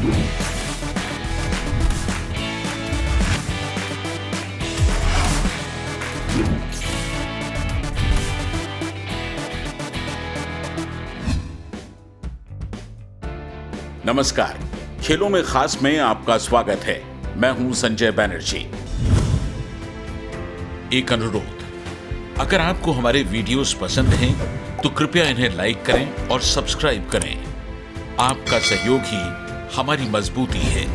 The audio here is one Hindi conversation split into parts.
नमस्कार, खेलों में खास में आपका स्वागत है। मैं हूं संजय बैनर्जी। एक अनुरोध, अगर आपको हमारे वीडियोस पसंद हैं तो कृपया इन्हें लाइक करें और सब्सक्राइब करें। आपका सहयोग ही हमारी मजबूती है।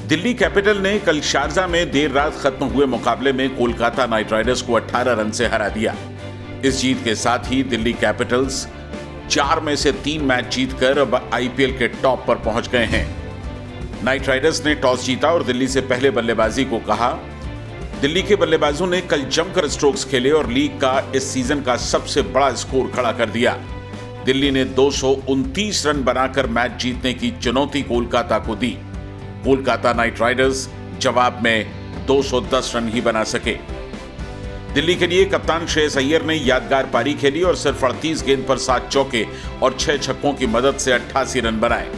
दिल्ली कैपिटल ने कल शारजा में देर रात खत्म हुए मुकाबले में कोलकाता नाइट राइडर्स को 18 रन से हरा दिया। इस जीत के साथ ही दिल्ली कैपिटल्स 4 में से 3 मैच जीतकर अब आईपीएल के टॉप पर पहुंच गए हैं। नाइट राइडर्स ने टॉस जीता और दिल्ली से पहले बल्लेबाजी को कहा। दिल्ली के बल्लेबाजों ने कल जमकर स्ट्रोक्स खेले और लीग का इस सीजन का सबसे बड़ा स्कोर खड़ा कर दिया। दिल्ली ने 229 रन बनाकर मैच जीतने की चुनौती कोलकाता को दी। कोलकाता नाइट राइडर्स जवाब में 210 रन ही बना सके। दिल्ली के लिए कप्तान श्रेयस अय्यर ने यादगार पारी खेली और सिर्फ 38 गेंद पर 7 चौके और 6 छक्कों की मदद से 88 रन बनाए।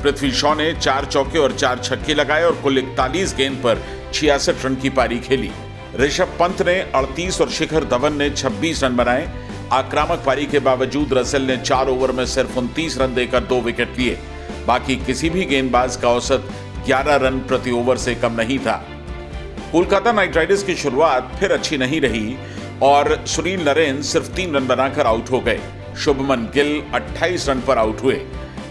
पृथ्वी शॉ ने 4 चौके और 4 छक्के लगाए और कुल 41 गेंद पर 66 रन की पारी खेली। ऋषभ पंत ने 38 और शिखर धवन ने 26 रन बनाए। आक्रामक पारी के बावजूद रसेल ने 4 ओवर में सिर्फ 29 रन देकर 2 विकेट लिए। बाकी किसी भी गेंदबाज का औसत 11 रन प्रति ओवर से कम नहीं था। कोलकाता नाइट राइडर्स की शुरुआत फिर अच्छी नहीं रही और सुनील नरेन सिर्फ 3 रन बनाकर आउट हो गए। शुभमन गिल 28 रन पर आउट हुए।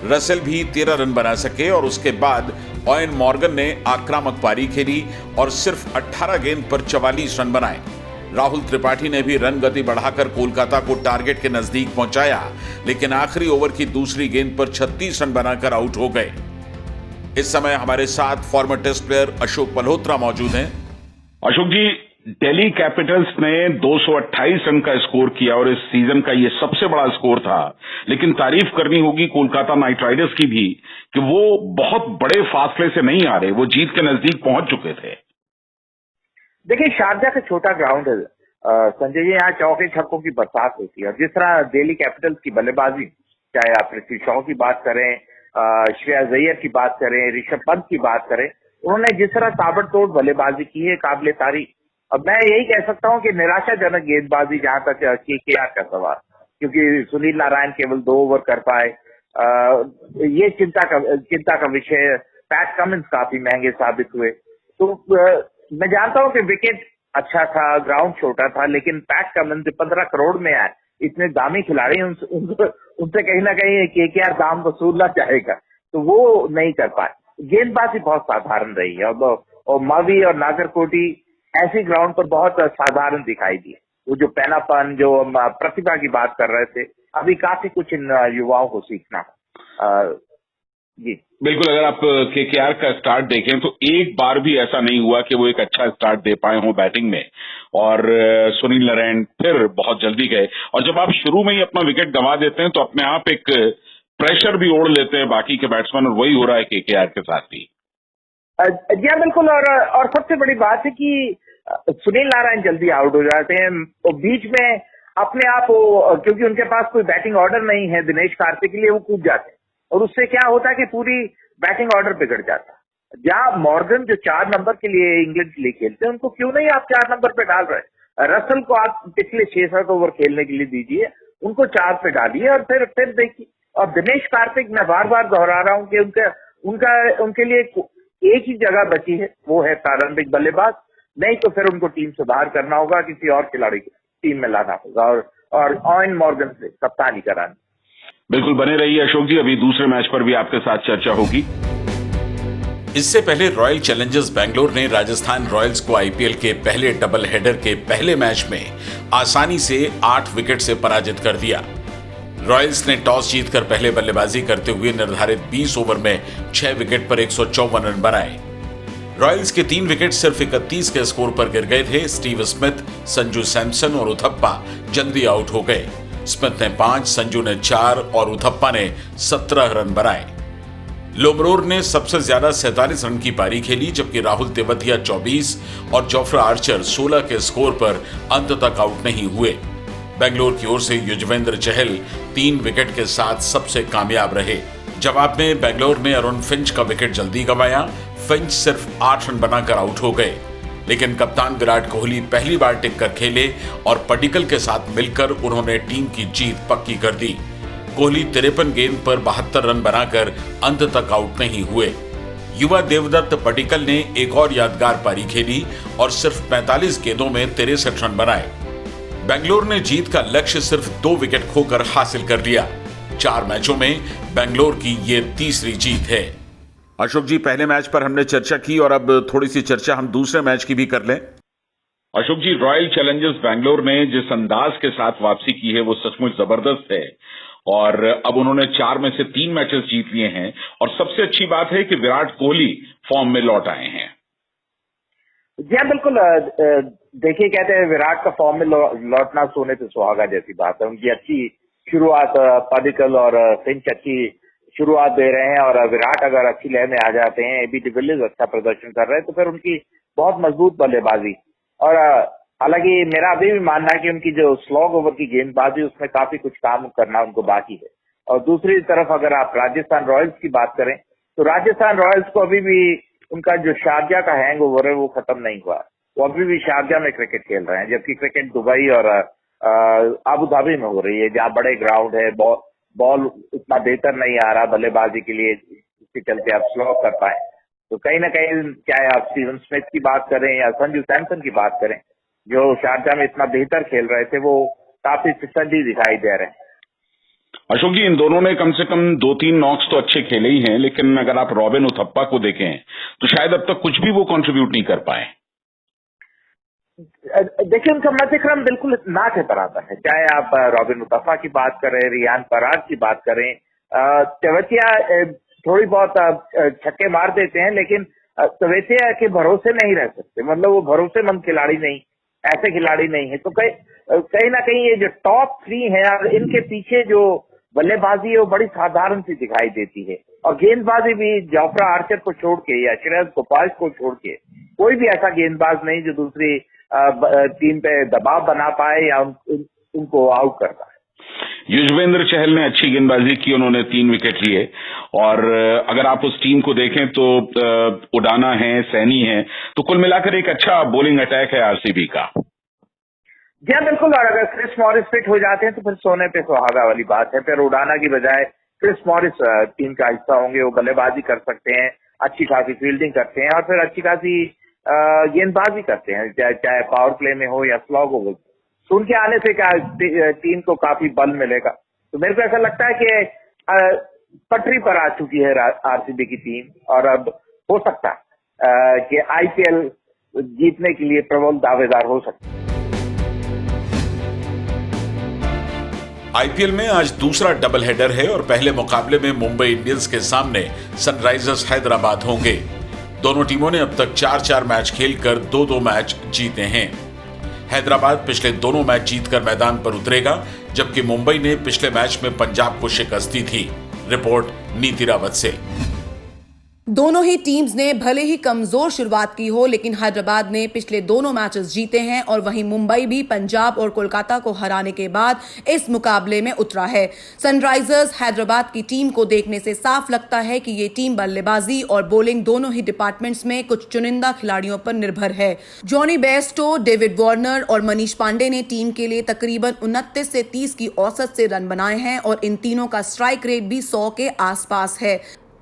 रसेल भी 13 रन बना सके और उसके बाद ओवेन मॉर्गन ने आक्रामक पारी खेली और सिर्फ 18 गेंद पर 44 रन बनाए। राहुल त्रिपाठी ने भी रन गति बढ़ाकर कोलकाता को टारगेट के नजदीक पहुंचाया, लेकिन आखिरी ओवर की दूसरी गेंद पर 36 रन बनाकर आउट हो गए। इस समय हमारे साथ former test player Ashok Malhotra मौजूद हैं। अशोक जी, दिल्ली कैपिटल्स ने 228 रन का स्कोर किया और इस सीजन का ये सबसे बड़ा स्कोर था, लेकिन तारीफ करनी होगी कोलकाता नाइट राइडर्स की भी कि वो बहुत बड़े फासले से नहीं आ रहे, वो जीत के नजदीक पहुंच चुके थे। देखिए, शारजा का छोटा ग्राउंड है संजय जी, यहाँ चौके छक्कों की बरसात होती है और जिस तरह दिल्ली कैपिटल्स की बल्लेबाजी, चाहे आप पृथ्वी शॉ की बात करें, श्रेयस अय्यर की बात करें, ऋषभ पंत की बात करें, उन्होंने जिस तरह ताबड़तोड़ बल्लेबाजी की है, काबिले तारीफ। अब मैं यही कह सकता हूं कि निराशाजनक गेंदबाजी जहां तक केकेआर का सवाल, क्योंकि सुनील नारायण केवल 2 ओवर कर पाए, ये चिंता का विषय है। पैट कमिंस काफी महंगे साबित हुए। तो मैं जानता हूं कि विकेट अच्छा था, ग्राउंड छोटा था, लेकिन पैट कमिंस 15 करोड़ में आए, इतने दामी खिलाड़ी, उनसे कहीं ना कहीं केकेआर दाम वसूलना चाहेगा, तो वो नहीं कर पाए। गेंदबाजी बहुत साधारण रही है और मवी और नागरकोटी ऐसी ग्राउंड पर बहुत साधारण दिखाई दी। वो जो पैनापन, जो प्रतिभा की बात कर रहे थे, अभी काफी कुछ इन युवाओं को सीखना जी। बिल्कुल, अगर आप केकेआर का स्टार्ट देखें तो एक बार भी ऐसा नहीं हुआ कि वो एक अच्छा स्टार्ट दे पाए हों बैटिंग में, और सुनील नारायण फिर बहुत जल्दी गए और जब आप शुरू में ही अपना विकेट गंवा देते हैं तो अपने आप एक प्रेशर भी ओढ़ लेते हैं बाकी के बैट्समैन, और वही हो रहा है केकेआर के साथ भी। जी बिल्कुल, और सबसे बड़ी बात है कि सुनील नारायण जल्दी आउट हो जाते हैं और बीच में अपने आप क्योंकि उनके पास कोई बैटिंग ऑर्डर नहीं है दिनेश कार्तिक के लिए, वो कूद जाते हैं और उससे क्या होता है कि पूरी बैटिंग ऑर्डर बिगड़ जाता है। जहां मॉर्गन जो 4 नंबर के लिए इंग्लैंड के लिए खेलते हैं, उनको क्यों नहीं आप 4 नंबर पे डाल रहे? रसल को आप पिछले 6-7 ओवर खेलने के लिए दीजिए, उनको 4 पे डालिए और फिर देखिए। और दिनेश कार्तिक, मैं बार बार दोहरा रहा हूं कि उनके लिए एक ही जगह बची है, वो है प्रारंभिक बल्लेबाज। नहीं तो फिर उनको टीम सुधार करना होगा, किसी और खिलाड़ी को टीम में लाना होगा और ओवेन मॉर्गन से कप्तानी करानी। बिल्कुल, बने रहिए अशोक जी, अभी दूसरे मैच पर भी आपके साथ चर्चा होगी। इससे पहले रॉयल चैलेंजर्स बैंगलोर ने राजस्थान रॉयल्स को आईपीएल के पहले डबल हेडर के पहले मैच में आसानी से 8 विकेट से पराजित कर दिया। रॉयल्स ने टॉस जीतकर पहले बल्लेबाजी करते हुए निर्धारित 20 ओवर में 6 विकेट पर 154 रन बनाए। रॉयल्स के 3 विकेट सिर्फ 31 के स्कोर पर गिर गए थे। स्टीव स्मिथ, संजू सैमसन और उथप्पा जल्दी आउट हो गए। स्मिथ ने 5, संजू ने 4 और उथप्पा ने 17 रन बनाए। लोमरोर ने सबसे ज्यादा 47 रन की पारी खेली, जबकि राहुल तेवतिया 24 और जोफ्रा आर्चर 16 के स्कोर पर अंत तक आउट नहीं हुए। बेंगलोर की ओर से युजवेंद्र चहल 3 विकेट के साथ सबसे कामयाब रहे। जवाब में बेंगलोर ने अरुण फिंच का विकेट जल्दी गंवाया। फिंच सिर्फ 8 रन बनाकर आउट हो गए, लेकिन कप्तान विराट कोहली पहली बार टिक कर खेले और पडिक्कल के साथ मिलकर उन्होंने टीम की जीत पक्की कर दी। कोहली 53 गेंद पर 72 रन बनाकर अंत तक आउट नहीं हुए। युवा देवदत्त पडिक्कल ने एक और यादगार पारी खेली और सिर्फ 45 गेंदों में 63 रन बनाए। बेंगलोर ने जीत का लक्ष्य सिर्फ 2 विकेट खोकर हासिल कर लिया। 4 मैचों में बेंगलोर की ये तीसरी जीत है। अशोक जी, पहले मैच पर हमने चर्चा की और अब थोड़ी सी चर्चा हम दूसरे मैच की भी कर लें। अशोक जी, रॉयल चैलेंजर्स बैंगलोर ने जिस अंदाज के साथ वापसी की है वो सचमुच जबरदस्त है और अब उन्होंने 4 में से 3 मैचेस जीत लिए हैं और सबसे अच्छी बात है कि विराट कोहली फॉर्म में लौट आए हैं। जी हाँ, बिल्कुल। देखिए, कहते हैं विराट का फॉर्म में लौटना सोने पे सुहागा जैसी बात है। उनकी अच्छी शुरुआत, पडिक्कल और फिंच अच्छी शुरुआत दे रहे हैं और विराट अगर अच्छी लय में आ जाते हैं, एबी डिविलियर्स अच्छा प्रदर्शन कर रहे हैं, तो फिर उनकी बहुत मजबूत बल्लेबाजी। और हालांकि मेरा अभी भी मानना है कि उनकी जो स्लॉग ओवर की गेंदबाजी, उसमें काफी कुछ काम करना उनको बाकी है। और दूसरी तरफ अगर आप राजस्थान रॉयल्स की बात करें, तो राजस्थान रॉयल्स को अभी भी उनका जो शारजाह का हैंग ओवर है वो खत्म नहीं हुआ। वो अभी भी शारजाह में क्रिकेट खेल रहे हैं, जबकि क्रिकेट दुबई और अबू धाबी में हो रही है, जहाँ बड़े ग्राउंड है, बॉल उतना बेहतर नहीं आ रहा बल्लेबाजी के लिए, इसके चलते आप स्लो कर पाए। तो कहीं ना कहीं चाहे आप स्टीवन स्मिथ की बात करें या संजू सैमसन की बात करें, जो शारजाह में इतना बेहतर खेल रहे थे, वो काफी फिसड्डी दिखाई दे रहे हैं। अशोक जी, इन दोनों ने कम से कम 2-3 नॉक्स तो अच्छे खेले ही हैं, लेकिन अगर आप रॉबिन उथप्पा को देखें तो शायद अब तक कुछ भी वो कंट्रीब्यूट नहीं कर पाए। देखिए, उनका मध्यक्रम बिल्कुल नाच है बराबर है। चाहे आप रॉबिन उथप्पा की बात करें, रियान पराग की बात करें, तेवतिया थोड़ी बहुत छक्के मार देते हैं, लेकिन तेवतिया के भरोसे नहीं रह सकते। मतलब वो भरोसेमंद खिलाड़ी नहीं, ऐसे खिलाड़ी नहीं है। तो कहीं ना कहीं ये जो टॉप 3 है, इनके पीछे जो बल्लेबाजी है वो बड़ी साधारण सी दिखाई देती है। और गेंदबाजी भी जोफ्रा आर्चर को छोड़ के या श्रेयस गोपाल को छोड़ के कोई भी ऐसा गेंदबाज नहीं जो दूसरी टीम पे दबाव बना पाए या उनको आउट कर पाए। युजवेंद्र चहल ने अच्छी गेंदबाजी की, उन्होंने 3 विकेट लिए। और अगर आप उस टीम को देखें तो उडाना है, सैनी है, तो कुल मिलाकर एक अच्छा बॉलिंग अटैक है आरसीबी का। जी हाँ, बिल्कुल। और अगर क्रिस मॉरिस फिट हो जाते हैं तो फिर सोने पे सुहागा वाली बात है। फिर उडाना की बजाय क्रिस मॉरिस टीम का हिस्सा होंगे, वो बल्लेबाजी कर सकते हैं, अच्छी खासी फील्डिंग करते हैं और फिर अच्छी खासी गेंदबाजी करते हैं, चाहे पावर प्ले में हो या स्लॉग ओवर। तो उनके आने से क्या टीम को काफी बल मिलेगा। तो मेरे को ऐसा लगता है कि पटरी पर आ चुकी है आरसीबी की टीम और अब हो सकता है कि आईपीएल जीतने के लिए प्रबल दावेदार हो सकते हैं। आईपीएल में आज दूसरा डबल हेडर है और पहले मुकाबले में मुंबई इंडियंस के सामने सनराइजर्स हैदराबाद होंगे। दोनों टीमों ने अब तक 4-4 मैच खेलकर 2-2 मैच जीते हैं। हैदराबाद पिछले दोनों मैच जीतकर मैदान पर उतरेगा, जबकि मुंबई ने पिछले मैच में पंजाब को शिकस्त दी थी। रिपोर्ट नीति रावत से। दोनों ही टीम्स ने भले ही कमजोर शुरुआत की हो, लेकिन हैदराबाद ने पिछले दोनों मैचेस जीते हैं और वहीं मुंबई भी पंजाब और कोलकाता को हराने के बाद इस मुकाबले में उतरा है। सनराइजर्स हैदराबाद की टीम को देखने से साफ लगता है कि ये टीम बल्लेबाजी और बॉलिंग दोनों ही डिपार्टमेंट्स में कुछ चुनिंदा खिलाड़ियों पर निर्भर है। जॉनी बेयरस्टो, डेविड वार्नर और मनीष पांडे ने टीम के लिए तकरीबन 29 से 30 की औसत से रन बनाए हैं और इन तीनों का स्ट्राइक रेट भी 100 के आसपास है।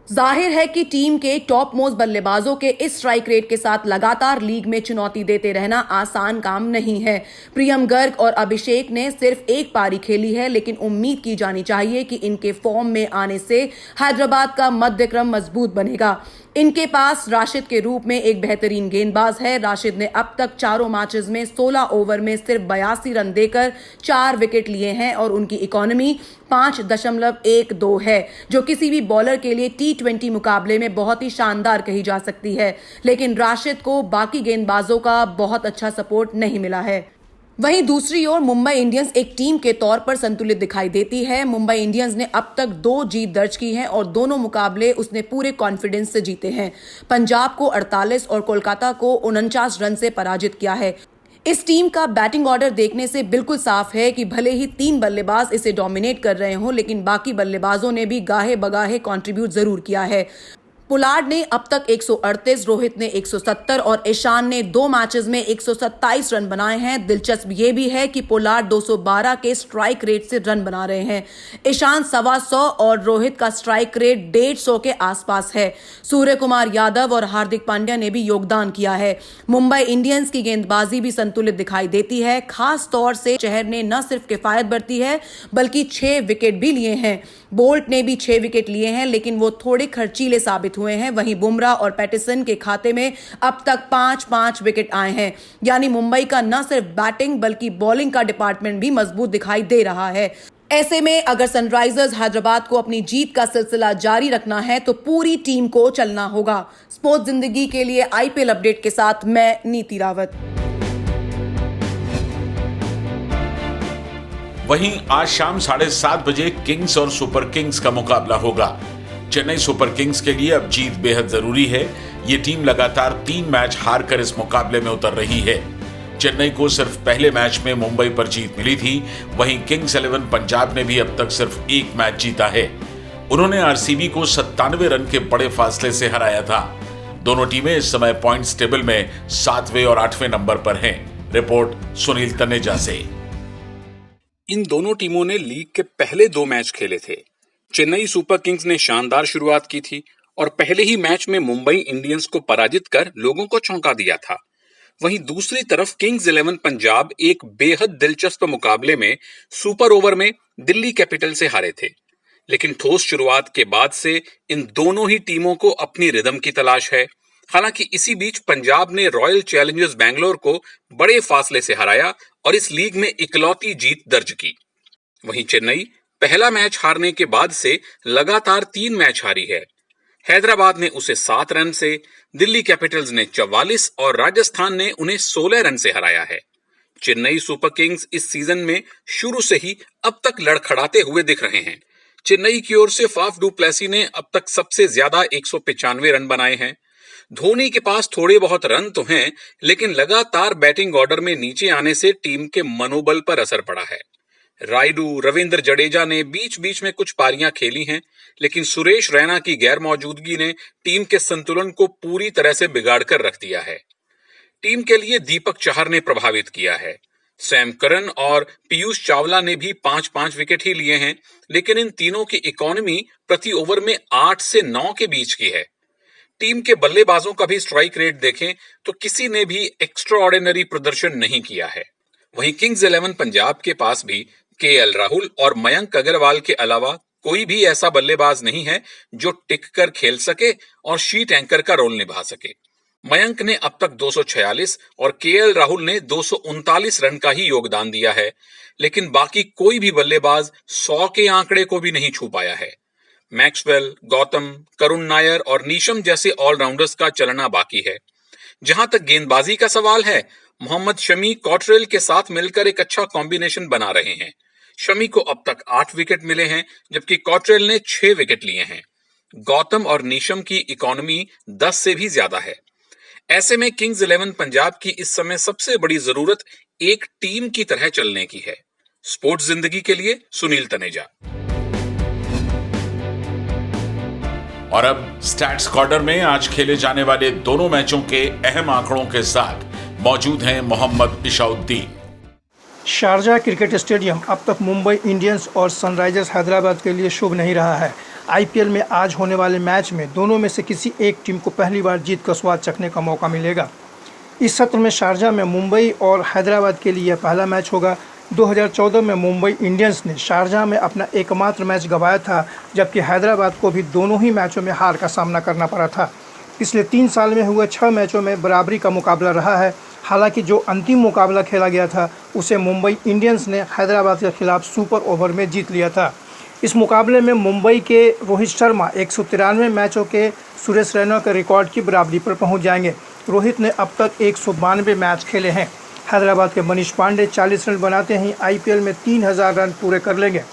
जाहिर है कि टीम के टॉप मोस्ट बल्लेबाजों के इस स्ट्राइक रेट के साथ लगातार लीग में चुनौती देते रहना आसान काम नहीं है। प्रियम गर्ग और अभिषेक ने सिर्फ एक पारी खेली है, लेकिन उम्मीद की जानी चाहिए कि इनके फॉर्म में आने से हैदराबाद का मध्यक्रम मजबूत बनेगा। इनके पास राशिद के रूप में एक बेहतरीन गेंदबाज है। राशिद ने अब तक चारों मैचेस में 16 ओवर में सिर्फ 82 रन देकर 4 विकेट लिए हैं और उनकी इकोनॉमी 5.12 है, जो किसी भी बॉलर के लिए T20 मुकाबले में बहुत ही शानदार कही जा सकती है। लेकिन राशिद को बाकी गेंदबाजों का बहुत अच्छा सपोर्ट नहीं मिला है। वहीं दूसरी ओर मुंबई इंडियंस एक टीम के तौर पर संतुलित दिखाई देती है। मुंबई इंडियंस ने अब तक 2 जीत दर्ज की है और दोनों मुकाबले उसने पूरे कॉन्फिडेंस से जीते हैं। पंजाब को 48 और कोलकाता को 49 रन से पराजित किया है। इस टीम का बैटिंग ऑर्डर देखने से बिल्कुल साफ है कि भले ही 3 बल्लेबाज इसे डोमिनेट कर रहे हों, लेकिन बाकी बल्लेबाजों ने भी गाहे बगाहे कंट्रीब्यूट जरूर किया है। पोलार्ड ने अब तक 138, रोहित ने 170 और ईशान ने 2 मैचेस में 127 रन बनाए हैं। दिलचस्प ये भी है कि पोलार्ड 212 के स्ट्राइक रेट से रन बना रहे हैं। ईशान 125 और रोहित का स्ट्राइक रेट 150 के आसपास है। सूर्य कुमार यादव और हार्दिक पांड्या ने भी योगदान किया है। मुंबई इंडियंस की गेंदबाजी भी संतुलित दिखाई देती है। खास तौर से चहर ने न सिर्फ किफायत बरती है बल्कि 6 विकेट भी लिए हैं। बोल्ट ने भी 6 विकेट लिए हैं, लेकिन वो थोड़े खर्चीले साबित हुए हैं। वहीं बुमराह और पैटिसन के खाते में अब तक 5-5 विकेट आए हैं। यानी मुंबई का न सिर्फ बैटिंग बल्कि बॉलिंग का डिपार्टमेंट भी मजबूत दिखाई दे रहा है। ऐसे में अगर सनराइजर्स हैदराबाद को अपनी जीत का सिलसिला जारी रखना है तो पूरी टीम को चलना होगा। स्पोर्ट्स जिंदगी के लिए आईपीएल अपडेट के साथ मैं नीति रावत। वहीं आज शाम 7:30 बजे किंग्स और सुपर किंग्स का मुकाबला होगा। चेन्नई सुपर किंग्स के लिए अब जीत बेहद जरूरी है। ये टीम लगातार 3 मैच हारकर इस मुकाबले में उतर रही है। चेन्नई को सिर्फ पहले मैच में मुंबई पर जीत मिली थी। वहीं किंग्स 11 पंजाब ने भी अब तक सिर्फ 1 मैच जीता है। उन्होंने आरसीबी को 97 रन के बड़े फासले से हराया था। दोनों टीमें इस समय पॉइंट्स टेबल में 7वें और 8वें नंबर पर हैं। रिपोर्ट सुनील तनेजा से। इन दोनों टीमों ने लीग के पहले 2 मैच खेले थे। चेन्नई सुपर किंग्स ने शानदार शुरुआत की थी और पहले ही मैच में मुंबई इंडियंस को पराजित कर लोगों को चौंका दिया था। वहीं दूसरी तरफ किंग्स 11 पंजाब एक बेहद दिलचस्प मुकाबले में सुपर ओवर में दिल्ली कैपिटल से हारे थे। लेकिन ठोस शुरुआत के बाद से इन दोनों ही टीमों को अपनी रिदम की तलाश है। हालांकि इसी बीच पंजाब ने रॉयल चैलेंजर्स बैंगलोर को बड़े फासले से हराया और इस लीग में इकलौती जीत दर्ज की। वहीं चेन्नई पहला मैच हारने के बाद से लगातार 3 मैच हारी है। हैदराबाद ने उसे 7 रन से, दिल्ली कैपिटल्स ने 44 और राजस्थान ने उन्हें 16 रन से हराया है। चेन्नई सुपर किंग्स इस सीजन में शुरू से ही अब तक लड़खड़ाते हुए दिख रहे हैं। चेन्नई की ओर से फाफ डू प्लेसी ने अब तक सबसे ज्यादा 195 रन बनाए हैं। धोनी के पास थोड़े बहुत रन तो हैं, लेकिन लगातार बैटिंग ऑर्डर में नीचे आने से टीम के मनोबल पर असर पड़ा है। रायडू, रविंद्र जडेजा ने बीच बीच में कुछ पारियां खेली हैं, लेकिन सुरेश रैना की गैर मौजूदगी ने टीम के संतुलन को पूरी तरह से बिगाड़ कर रख दिया है। टीम के लिए दीपक चहर ने प्रभावित किया है। सैम करन और पीयूष चावला ने भी 5-5 विकेट ही लिए हैं, लेकिन इन तीनों की इकोनॉमी प्रति ओवर में 8 से 9 के बीच की है। टीम के बल्लेबाजों का भी स्ट्राइक रेट देखें तो किसी ने भी एक्स्ट्राऑर्डिनरी प्रदर्शन नहीं किया है। वहीं किंग्स 11 पंजाब के पास भी केएल राहुल और मयंक अग्रवाल के अलावा कोई भी ऐसा बल्लेबाज नहीं है जो टिक कर खेल सके और शीट एंकर का रोल निभा सके। मयंक ने अब तक 246 और केएल राहुल ने 239 रन का ही योगदान दिया है, लेकिन बाकी कोई भी बल्लेबाज 100 के आंकड़े को भी नहीं छू पाया है। मैक्सवेल, गौतम, करुण नायर और नीशम जैसे ऑलराउंडर्स का चलना बाकी है। जहां तक गेंदबाजी का सवाल है, मोहम्मद शमी कॉटरेल के साथ मिलकर एक अच्छा कॉम्बिनेशन बना रहे हैं। शमी को अब तक 8 विकेट मिले हैं, जबकि कॉटरेल ने 6 विकेट लिए हैं। गौतम और नीशम की इकोनॉमी 10 से भी ज्यादा है। ऐसे में किंग्स 11 पंजाब की इस समय सबसे बड़ी जरूरत एक टीम की तरह चलने की है। स्पोर्ट्स जिंदगी के लिए सुनील तनेजा। और अब स्टैट्स कॉर्नर में आज खेले जाने वाले दोनों मैचों के अहम आंकड़ों के साथ मौजूद हैं मोहम्मद इशाउद्दीन। शारजाह क्रिकेट स्टेडियम अब तक मुंबई इंडियंस और सनराइजर्स हैदराबाद के लिए शुभ नहीं रहा है। आईपीएल में आज होने वाले मैच में दोनों में से किसी एक टीम को पहली बार जीत का स्वाद चखने का मौका मिलेगा। इस सत्र में शारजाह में मुंबई और हैदराबाद के लिए यह पहला मैच होगा। 2014 में मुंबई इंडियंस ने शारजाह में अपना एकमात्र मैच गंवाया था, जबकि हैदराबाद को भी दोनों ही मैचों में हार का सामना करना पड़ा था। पिछले 3 साल में हुए 6 मैचों में बराबरी का मुकाबला रहा है। हालांकि जो अंतिम मुकाबला खेला गया था उसे मुंबई इंडियंस ने हैदराबाद के खिलाफ सुपर ओवर में जीत लिया था। इस मुकाबले में मुंबई के रोहित शर्मा 193 मैचों के सुरेश रैना के रिकॉर्ड की बराबरी पर पहुंच जाएंगे। रोहित ने अब तक 192 मैच खेले हैं। हैदराबाद के मनीष पांडे 40 रन बनाते ही आईपीएल में 3000 रन पूरे कर लेंगे।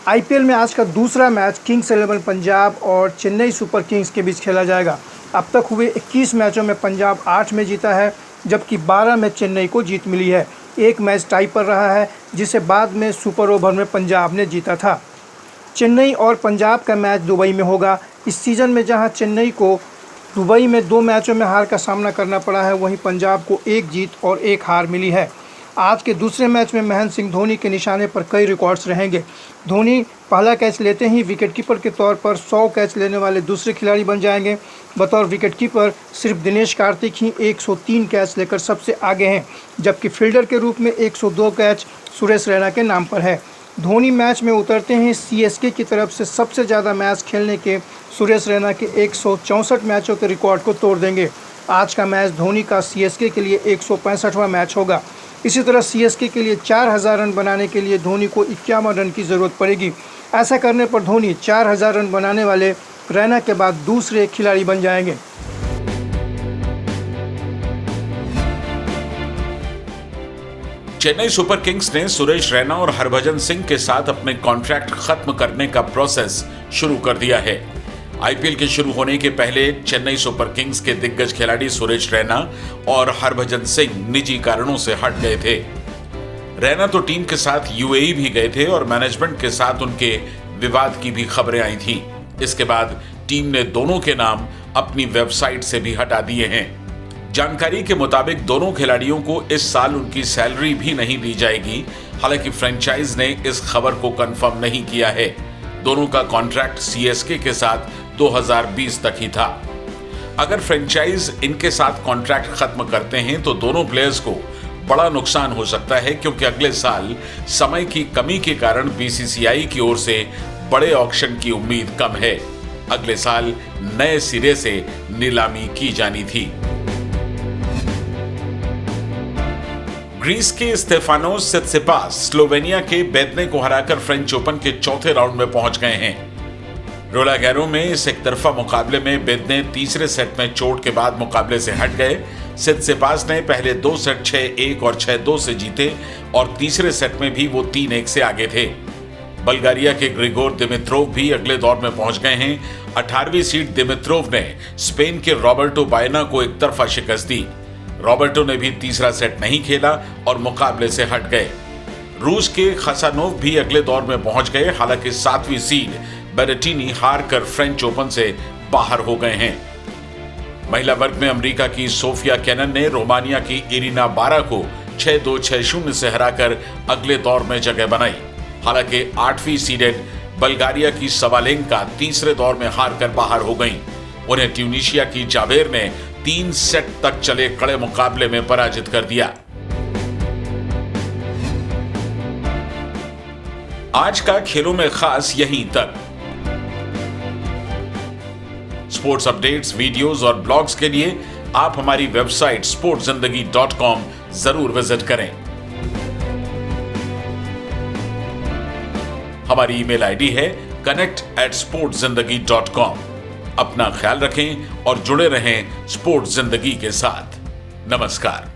आईपीएल में आज का दूसरा मैच किंग्स 11 पंजाब और चेन्नई सुपर किंग्स के बीच खेला जाएगा। अब तक हुए 21 मैचों में पंजाब 8 में जीता है, जबकि 12 में चेन्नई को जीत मिली है। एक मैच टाई पर रहा है जिसे बाद में सुपर ओवर में पंजाब ने जीता था। चेन्नई और पंजाब का मैच दुबई में होगा। इस सीज़न में जहां चेन्नई को दुबई में 2 मैचों में हार का सामना करना पड़ा है, वहीं पंजाब को 1 जीत और 1 हार मिली है। आज के दूसरे मैच में महेंद्र सिंह धोनी के निशाने पर कई रिकॉर्ड्स रहेंगे। धोनी पहला कैच लेते ही विकेटकीपर के तौर पर 100 कैच लेने वाले दूसरे खिलाड़ी बन जाएंगे। बतौर विकेटकीपर सिर्फ दिनेश कार्तिक ही 103 कैच लेकर सबसे आगे हैं, जबकि फील्डर के रूप में 102 कैच सुरेश रैना के नाम पर है। धोनी मैच में उतरते हैं सीएसके की तरफ से सबसे ज़्यादा मैच खेलने के सुरेश रैना के 164 मैचों के रिकॉर्ड को तोड़ देंगे। आज का मैच धोनी का सीएसके के लिए 165वां मैच होगा। इसी तरह सीएसके के लिए 4000 रन बनाने के लिए धोनी को 51 रन की ज़रूरत पड़ेगी। ऐसा करने पर धोनी 4000 रन बनाने वाले रैना के बाद दूसरे खिलाड़ी बन जाएंगे। चेन्नई सुपर किंग्स ने सुरेश रैना और हरभजन सिंह के साथ अपने कॉन्ट्रैक्ट खत्म करने का प्रोसेस शुरू कर दिया है। आईपीएल के शुरू होने के पहले चेन्नई सुपर किंग्स के दिग्गज खिलाड़ी सुरेश रैना और हरभजन सिंह निजी कारणों से हट गए थे। रैना तो टीम के साथ यूएई भी गए थे और मैनेजमेंट के साथ उनके विवाद की भी खबरें आई थी। इसके बाद टीम ने दोनों के नाम अपनी वेबसाइट से भी हटा दिए हैं। जानकारी के मुताबिक दोनों खिलाड़ियों को इस साल उनकी सैलरी भी नहीं दी जाएगी। हालांकि फ्रेंचाइज ने इस खबर को कंफर्म नहीं किया है। दोनों का कॉन्ट्रैक्ट सीएसके के साथ 2020 तक ही था। अगर फ्रेंचाइज इनके साथ कॉन्ट्रैक्ट खत्म करते हैं तो दोनों प्लेयर्स को बड़ा नुकसान हो सकता है, क्योंकि अगले साल समय की कमी के कारण बीसीसीआई की ओर से बड़े ऑक्शन की उम्मीद कम है। अगले साल नए सिरे से नीलामी की जानी थी। ग्रीस के स्टेफानोस सित्सिपास स्लोवेनिया के बेदने को हराकर फ्रेंच ओपन के चौथे राउंड में पहुंच गए हैं। रोला गैरो में इस एक तरफा मुकाबले में बेदने तीसरे सेट में चोट के बाद मुकाबले से हट गए। सित्सिपास ने पहले 2 सेट 6-1 और 6-2 से जीते और तीसरे सेट में भी वो 3-1 से आगे थे। बल्गारिया के ग्रिगोर दिमित्रोव भी अगले दौर में पहुंच गए हैं। 18वीं सीड दिमित्रोव ने स्पेन के रॉबर्टो बायना को एक तरफा शिकस्त दी। रॉबर्टो ने भी तीसरा सेट नहीं खेला और मुकाबले से हट गए। रूस के खसानोव भी अगले दौर में पहुंच गए। हालांकि 7वीं सीड बेरेटिनी हार कर फ्रेंच ओपन से बाहर हो गए हैं। महिला वर्ग में अमेरिका की सोफिया केनन ने रोमानिया की इरिना बारा को 6-2, 6-0 से हराकर अगले दौर में जगह बनाई। हालांकि 8वीं सीडेड बल्गारिया की सवालेंका तीसरे दौर में हार कर बाहर हो गईं। उन्हें ट्यूनीशिया की जावेर ने 3 सेट तक चले कड़े मुकाबले में पराजित कर दिया। आज का खेलों में खास यहीं तक। स्पोर्ट्स अपडेट्स, वीडियोस और ब्लॉग्स के लिए आप हमारी वेबसाइट sportzindagi.com जरूर विजिट करें। हमारी ईमेल आईडी है connect@sportzindagi.com। अपना ख्याल रखें और जुड़े रहें स्पोर्ट्स जिंदगी के साथ। नमस्कार।